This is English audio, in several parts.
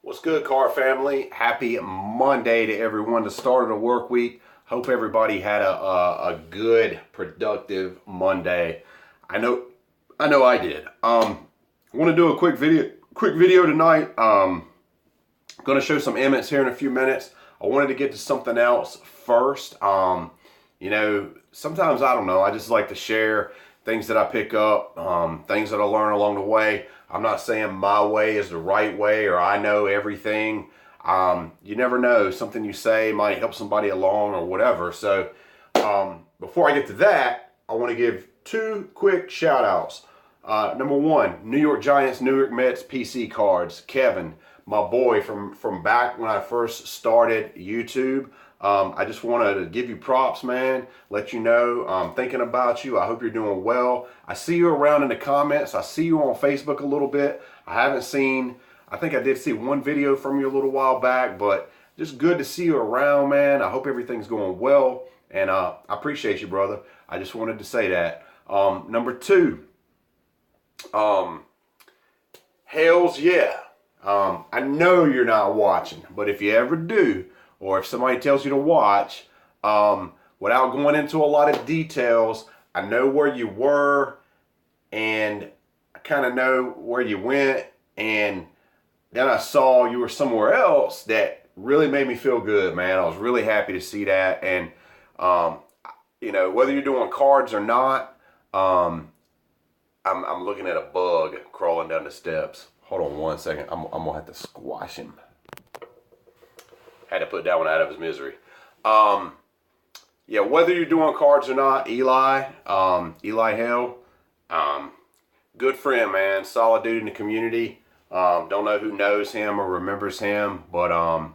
What's good, car family? Happy Monday to everyone, the start of the work week. Hope everybody had a good, productive Monday. I know I did. I want to do a quick video tonight. Going to show some Emmitts here in a few minutes. I wanted to get to something else first. Sometimes I don't know. I just like to share things that I pick up, things that I learn along the way. I'm not saying my way is the right way or I know everything. You never know. Something you say might help somebody along or whatever. So before I get to that, I want to give two quick shout outs. Number one, New York Giants, New York Mets PC cards. Kevin, my boy from back when I first started YouTube. I just wanted to give you props, man. Let you know I'm thinking about you. I hope you're doing well. I see you around in the comments. I see you on Facebook a little bit. I think I did see one video from you a little while back, but just good to see you around, man. I hope everything's going well, and I appreciate you, brother. I just wanted to say that. Number two, hells yeah. I know you're not watching, but if you ever do, or if somebody tells you to watch, without going into a lot of details, I know where you were, and I kind of know where you went, and then I saw you were somewhere else that really made me feel good, man. I was really happy to see that, and whether you're doing cards or not, I'm looking at a bug crawling down the steps. Hold on one second. I'm gonna have to squash him. Had to put that one out of his misery. Whether you're doing cards or not, Eli Hale, good friend, man. Solid dude in the community. Don't know who knows him or remembers him, but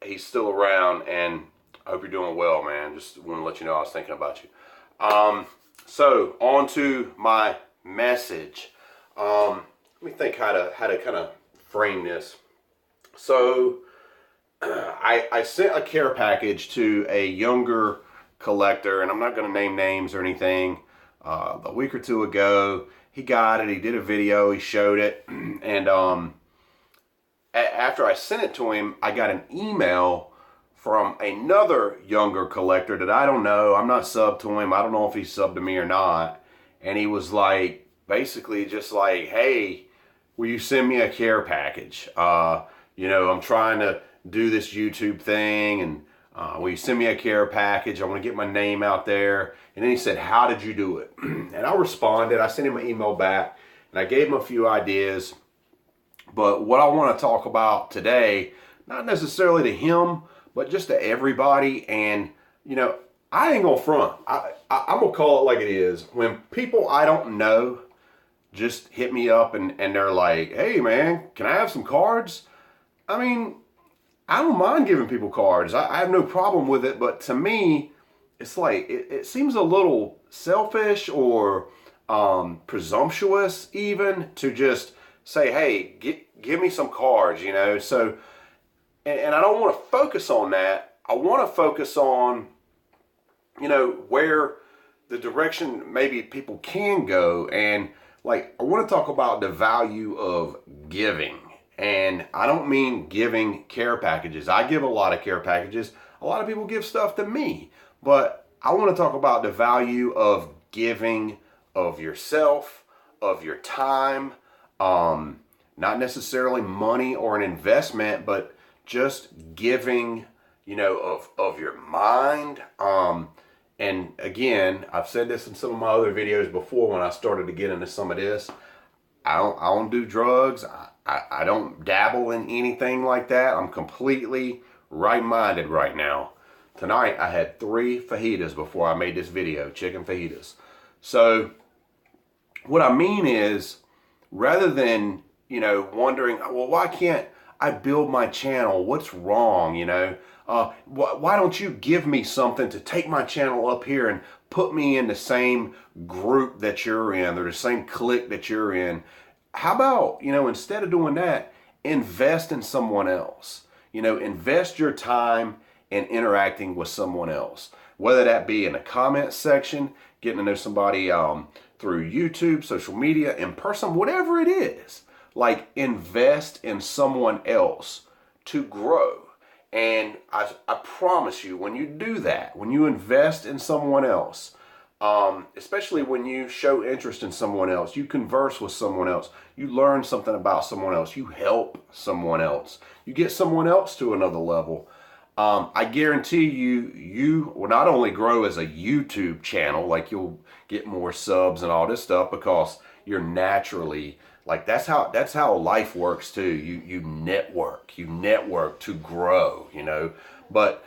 he's still around, and I hope you're doing well, man. Just want to let you know I was thinking about you. So on to my message. Let me think how to kind of frame this. So I sent a care package to a younger collector, and I'm not going to name names or anything. A week or two ago, he got it. He did a video. He showed it, and after I sent it to him, I got an email from another younger collector that I don't know. I'm not subbed to him. I don't know if he's subbed to me or not. And he was like, basically just like, hey, will you send me a care package? I'm trying to do this YouTube thing, and will you send me a care package? I want to get my name out there. And then he said, how did you do it? And I responded. I sent him an email back, and I gave him a few ideas. But what I want to talk about today, not necessarily to him, but just to everybody. And I ain't gonna front. I'm gonna call it like it is. When people I don't know just hit me up and they're like, hey man, can I have some cards? I mean, I don't mind giving people cards. I have no problem with it, but to me, it's like, it seems a little selfish or presumptuous even to just say, hey, give me some cards, So, and I don't want to focus on that. I want to focus on, where the direction maybe people can go. And I want to talk about the value of giving. And I don't mean giving care packages. I give a lot of care packages. A lot of people give stuff to me. But I want to talk about the value of giving of yourself, of your time, not necessarily money or an investment, but just giving, of your mind. And again, I've said this in some of my other videos before when I started to get into some of this. I don't do drugs. I don't dabble in anything like that. I'm completely right-minded right now. Tonight, I had 3 fajitas before I made this video, chicken fajitas. So, what I mean is, rather than, wondering, well, why can't I build my channel? What's wrong, why don't you give me something to take my channel up here and put me in the same group that you're in or the same clique that you're in? How about, instead of doing that, invest in someone else. Invest your time in interacting with someone else. Whether that be in a comment section, getting to know somebody through YouTube, social media, in person, whatever it is. like invest in someone else to grow. And I promise you, when you do that, when you invest in someone else, especially when you show interest in someone else, you converse with someone else, you learn something about someone else, you help someone else, you get someone else to another level. I guarantee you will not only grow as a YouTube channel, like you'll get more subs and all this stuff because you're naturally like that's how life works too. You network to grow, you know. But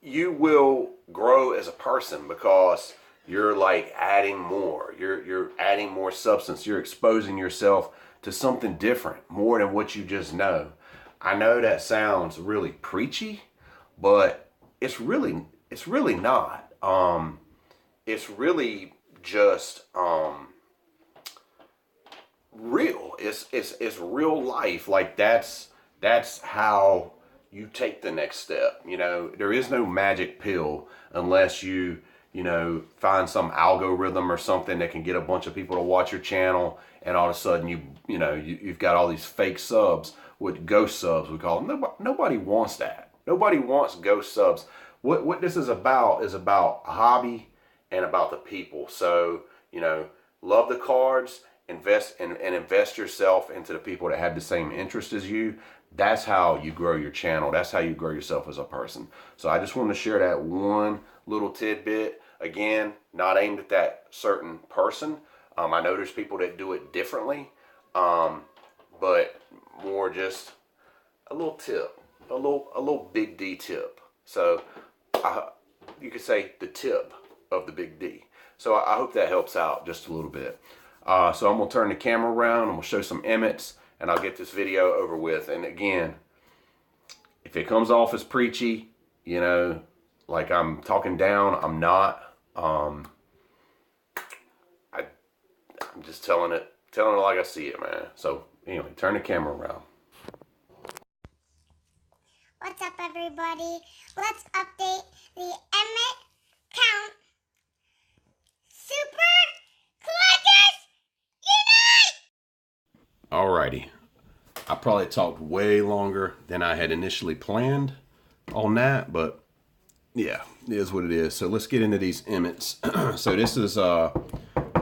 you will grow as a person because you're like adding more. You're adding more substance. You're exposing yourself to something different, more than what you just know. I know that sounds really preachy, but it's really not. It's really just real. It's real life. Like that's how you take the next step. You know, there is no magic pill unless you find some algorithm or something that can get a bunch of people to watch your channel, and all of a sudden you've got all these fake subs with ghost subs, we call them. Nobody wants that. Nobody wants ghost subs. What this is about a hobby and about the people. So, love the cards, invest and invest yourself into the people that have the same interest as you. That's how you grow your channel. That's how you grow yourself as a person. So I just wanted to share that one little tidbit. Again, not aimed at that certain person. I know there's people that do it differently, but more just a little tip, a little big D tip. So you could say the tip of the big D. So I hope that helps out just a little bit. So I'm gonna turn the camera around and we'll show some Emmitts, and I'll get this video over with. And again, if it comes off as preachy, like I'm talking down, I'm not. I'm just telling it like I see it, man. So anyway, turn the camera around. What's up, everybody? Let's update the Emmitt count. Super Collectors Unite! Alrighty. I probably talked way longer than I had initially planned on that, but yeah, it is what it is. So let's get into these Emmitts. So this is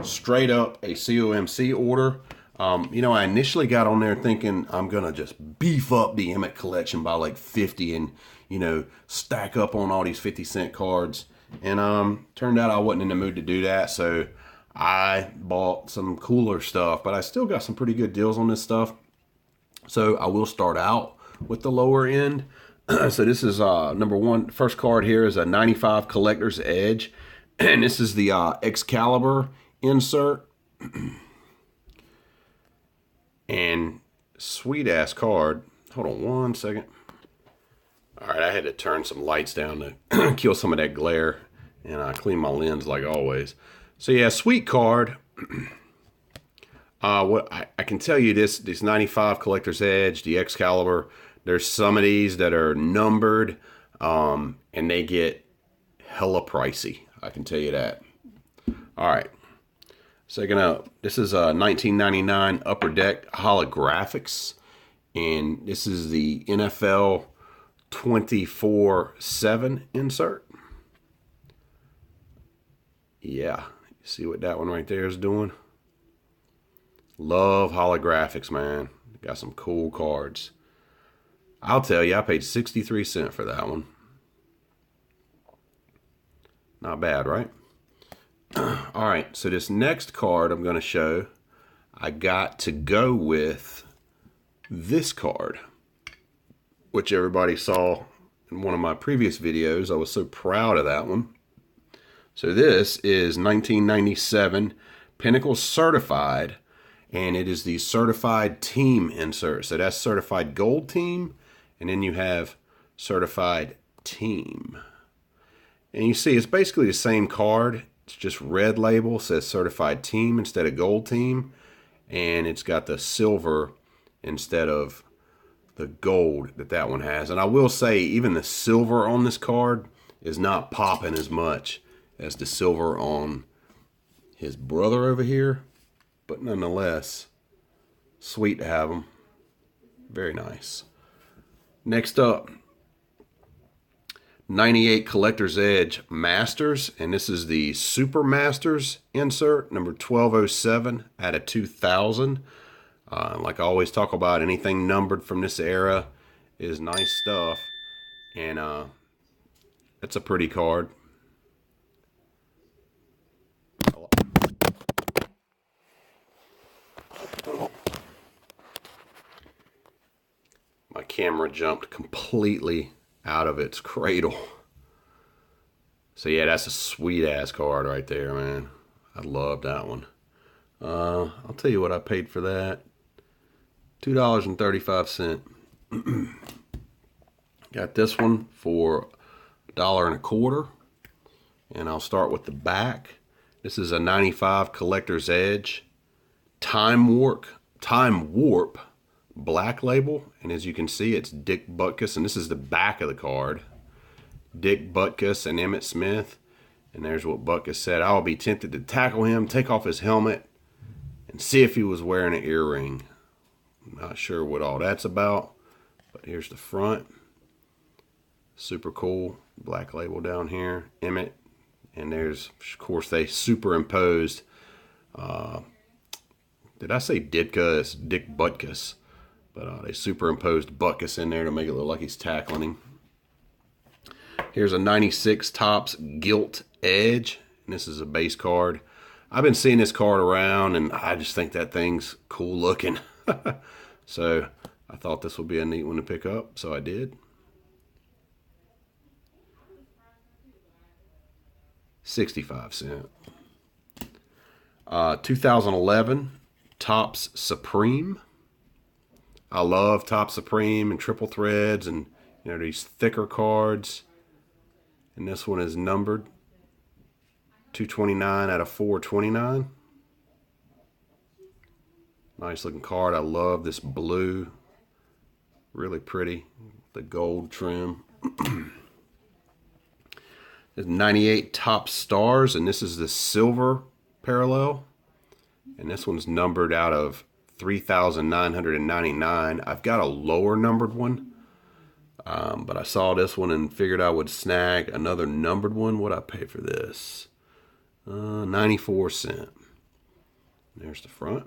straight up a COMC order. I initially got on there thinking I'm gonna just beef up the Emmitt collection by like 50 and stack up on all these 50-cent cards, and turned out I wasn't in the mood to do that. So I bought some cooler stuff, but I still got some pretty good deals on this stuff. So I will start out with the lower end. So this is number one. First card here is a 95 Collector's Edge, and this is the Excalibur insert. And sweet ass card. Hold on one second. All right, I had to turn some lights down to kill some of that glare, and I clean my lens like always. So yeah, sweet card. What I can tell you, this 95 Collector's Edge, the Excalibur, there's some of these that are numbered, and they get hella pricey. I can tell you that. All right. Second up, this is a 1999 Upper Deck Holographics, and this is the NFL 24/7 insert. Yeah, you see what that one right there is doing? Love holographics, man. Got some cool cards. I'll tell you, I paid 63 cents for that one. Not bad, right? All right, so this next card I'm going to show, I got to go with this card, which everybody saw in one of my previous videos. I was so proud of that one. So this is 1997 Pinnacle Certified, and it is the Certified Team insert. So that's Certified Gold Team, and then you have Certified Team. And you see it's basically the same card. It's just red label, says Certified Team instead of Gold Team, and it's got the silver instead of the gold that one has. And I will say, even the silver on this card is not popping as much as the silver on his brother over here, but nonetheless, Sweet to have them. Very nice. Next up, 98 Collector's Edge Masters, and this is the Super Masters insert, number 1207 out of 2000. Like I always talk about, anything numbered from this era is nice stuff, and it's a pretty card. My camera jumped completely out of its cradle. So yeah, that's a sweet ass card right there, man. I love that one. I'll tell you what I paid for that. $2.35. Got this one for $1.25. And I'll start with the back. This is a 95 Collector's Edge Time Warp Black Label, and as you can see, it's Dick Butkus, and this is the back of the card. Dick Butkus and Emmitt Smith, and there's what Butkus said: "I will be tempted to tackle him, take off his helmet, and see if he was wearing an earring." Not sure what all that's about, but here's the front. Super cool. Black label down here, Emmitt, and there's, of course, they superimposed. Did I say Ditka? It's Dick Butkus. But they superimposed Butkus in there to make it look like he's tackling him. Here's a 96 Topps Gilt Edge. And this is a base card. I've been seeing this card around, and I just think that thing's cool looking. So I thought this would be a neat one to pick up, so I did. 65 cents. 2011 Topps Supreme. I love Topps Supreme and triple threads and, you know, these thicker cards. And this one is numbered 229 out of 429. Nice looking card. I love this blue. Really pretty. The gold trim. There's 98 Topps Stars, and this is the silver parallel. And this one's numbered out of 3,999. I've got a lower numbered one, but I saw this one and figured I would snag another numbered one. What'd I pay for this? 94 cents. There's the front.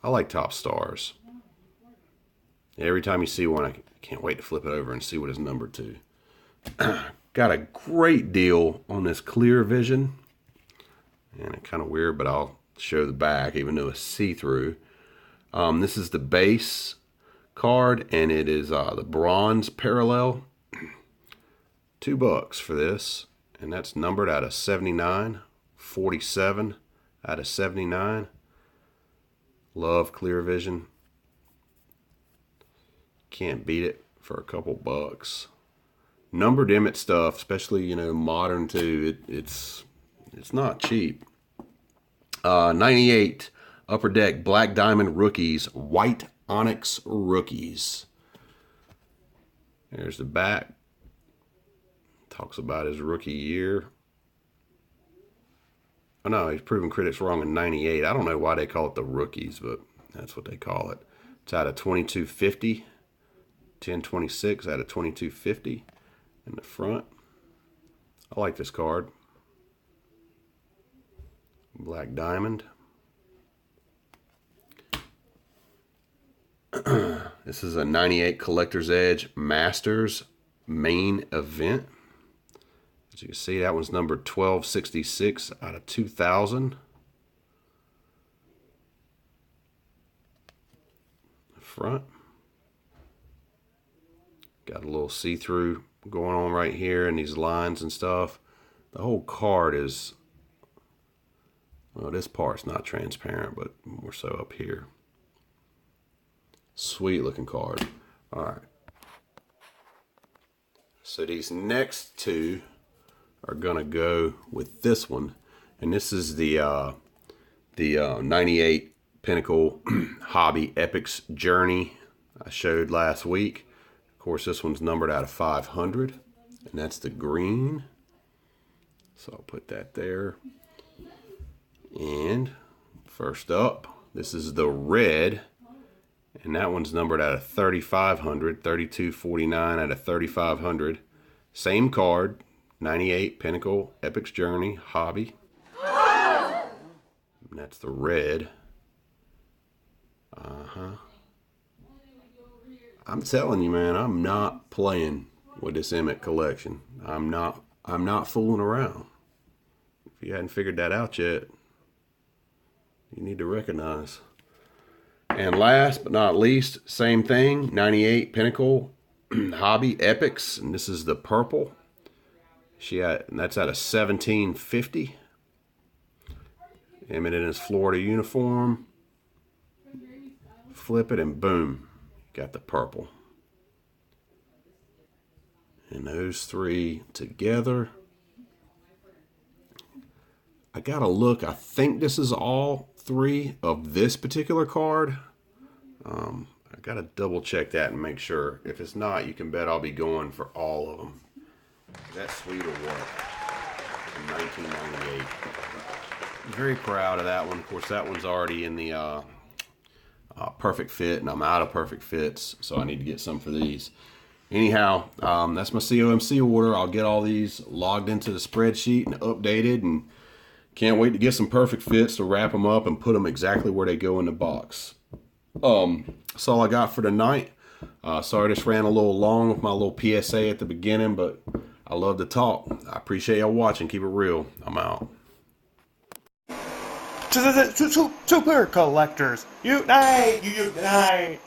I like Topps Stars. Every time you see one, I can't wait to flip it over and see what it's numbered to. Got a great deal on this Clear Vision. And it's kind of weird, but I'll show the back, even though it's see-through. This is the base card, and it is the bronze parallel. $2 for this, and that's numbered out of 79, 47 out of 79. Love Clear Vision. Can't beat it for a couple bucks. Numbered Emmitt stuff, especially, you know, modern too. It's not cheap. 98 Upper Deck Black Diamond Rookies, White Onyx Rookies. There's the back. Talks about his rookie year. Oh no, he's proven critics wrong in 98. I don't know why they call it the Rookies, but that's what they call it. It's out of 2250. 1026 out of 2250 in the front. I like this card. Black Diamond. This is a 98 Collector's Edge Masters main event. As you can see, that one's numbered 1266 out of 2000. The front. Got a little see-through going on right here and these lines and stuff. The whole card is, well, this part's not transparent, but more so up here. Sweet looking card. All right. So these next two are gonna go with this one, and this is the 98 Pinnacle Hobby Epics Journey I showed last week. Of course, this one's numbered out of 500, and that's the green. So I'll put that there. And first up, This is the red, and that one's numbered out of 3,500, 3249 out of 3,500. Same card, 98 Pinnacle Epic's Journey Hobby. And that's the red. I'm telling you, man, I'm not playing with this Emmitt collection. I'm not fooling around. If you hadn't figured that out yet, you need to recognize. And last but not least, same thing, 98 Pinnacle Hobby Epics, and this is the purple. That's out of 1750. Emmitt in his Florida uniform. Flip it and boom, got the purple. And those three together. I gotta look. I think this is all three of this particular card. I gotta double check that and make sure. If it's not, you can bet I'll be going for all of them. That's sweet or what? From 1998. Very proud of that one. Of course, that one's already in the perfect fit, and I'm out of perfect fits, so I need to get some for these. Anyhow, that's my COMC order. I'll get all these logged into the spreadsheet and updated, and can't wait to get some perfect fits to wrap them up and put them exactly where they go in the box. That's all I got for tonight. Sorry this ran a little long with my little PSA at the beginning, but I love to talk. I appreciate y'all watching. Keep it real. I'm out. Super collectors, unite! Unite!